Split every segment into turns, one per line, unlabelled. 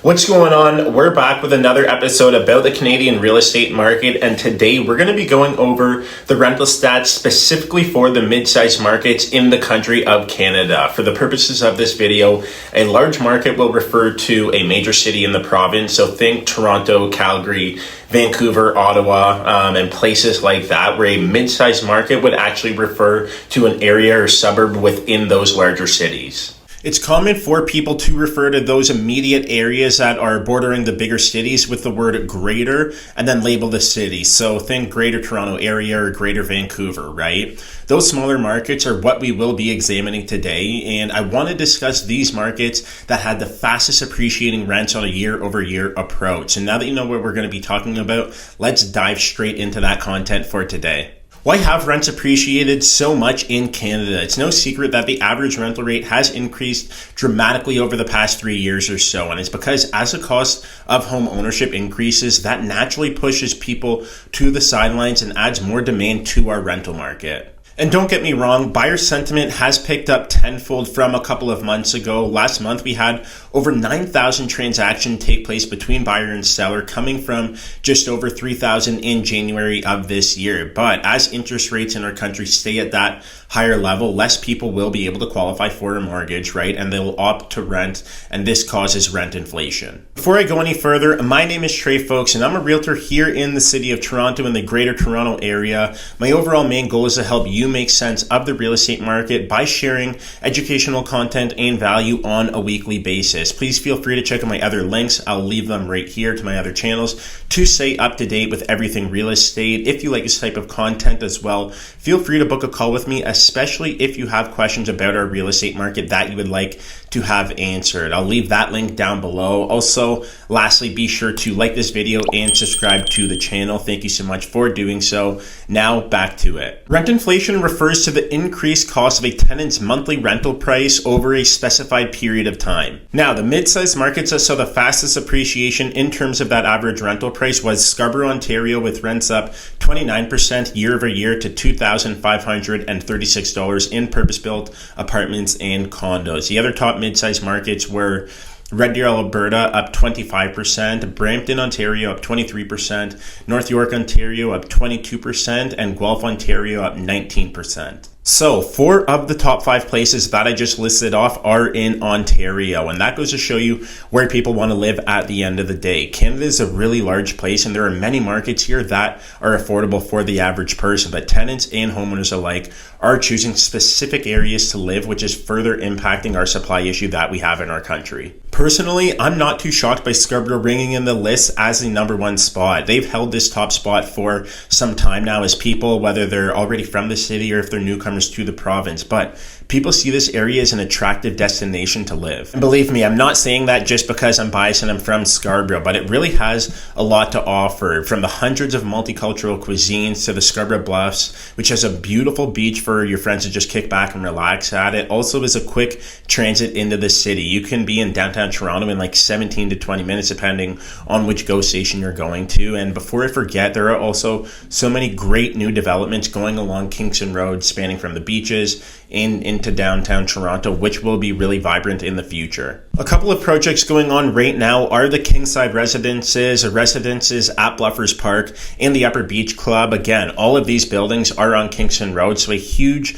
What's going on? We're back with another episode about the Canadian real estate market, and today we're going to be going over the rental stats specifically for the mid-sized markets in the country of Canada. For the purposes of this video, a large market will refer to a major city in the province, so think Toronto, Calgary, Vancouver, Ottawa, and places like that, where a mid-sized market would actually refer to an area or suburb within those larger cities. It's common for people to refer to those immediate areas that are bordering the bigger cities with the word greater and then label the city. So think Greater Toronto Area or Greater Vancouver, right? Those smaller markets are what we will be examining today, and I want to discuss these markets that had the fastest appreciating rents on a year-over-year approach. And now that you know what we're going to be talking about, let's dive straight into that content for today. Why have rents appreciated so much in Canada? It's no secret that the average rental rate has increased dramatically over the past 3 years or so, and it's because as the cost of home ownership increases, that naturally pushes people to the sidelines and adds more demand to our rental market. And don't get me wrong, buyer sentiment has picked up tenfold from a couple of months ago. Last month, we had over 9,000 transactions take place between buyer and seller, coming from just over 3,000 in January of this year. But as interest rates in our country stay at that higher level, less people will be able to qualify for a mortgage, right? And they'll opt to rent, and this causes rent inflation. Before I go any further, my name is Trey, folks, and I'm a realtor here in the city of Toronto in the Greater Toronto Area. My overall main goal is to help you make sense of the real estate market by sharing educational content and value on a weekly basis. Please feel free to check out my other links. I'll leave them right here to my other channels to stay up to date with everything real estate. If you like this type of content as well, feel free to book a call with me, especially if you have questions about our real estate market that you would like to have answered. I'll leave that link down below. Also, lastly, be sure to like this video and subscribe to the channel. Thank you so much for doing so. Now back to it. Rent inflation refers to the increased cost of a tenant's monthly rental price over a specified period of time. Now, the mid-sized markets that saw the fastest appreciation in terms of that average rental price was Scarborough, Ontario, with rents up 29% year over year to $2,536 in purpose-built apartments and condos. The other top mid-sized markets were Red Deer, Alberta, up 25%, Brampton, Ontario, up 23%, North York, Ontario, up 22%, and Guelph, Ontario, up 19%. So 4 of the top 5 places that I just listed off are in Ontario, and that goes to show you where people want to live at the end of the day. Canada is a really large place, and there are many markets here that are affordable for the average person, but tenants and homeowners alike are choosing specific areas to live, which is further impacting our supply issue that we have in our country. Personally, I'm not too shocked by Scarborough ringing in the list as the #1 spot. They've held this top spot for some time now as people, whether they're already from the city or if they're newcomers to the province, but people see this area as an attractive destination to live. And believe me, I'm not saying that just because I'm biased and I'm from Scarborough, but it really has a lot to offer, from the hundreds of multicultural cuisines to the Scarborough Bluffs, which has a beautiful beach for your friends to just kick back and relax at. It also is a quick transit into the city. You can be in downtown Toronto in like 17 to 20 minutes, depending on which GO station you're going to. And before I forget, there are also so many great new developments going along Kingston Road, spanning from the beaches into downtown Toronto, which will be really vibrant in the future. A couple of projects going on right now are the Kingside Residences at Bluffers Park and the Upper Beach Club. Again, all of these buildings are on Kingston Road, so a huge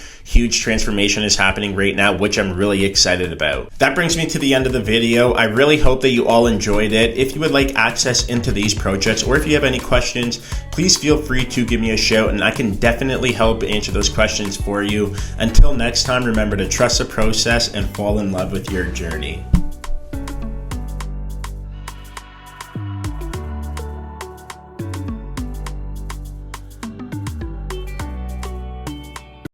transformation is happening right now, which I'm really excited about. That brings me to the end of the video. I really hope that you all enjoyed it. If you would like access into these projects, or if you have any questions, please feel free to give me a shout, and I can definitely help answer those questions for you. Until next time, remember to trust the process and fall in love with your journey.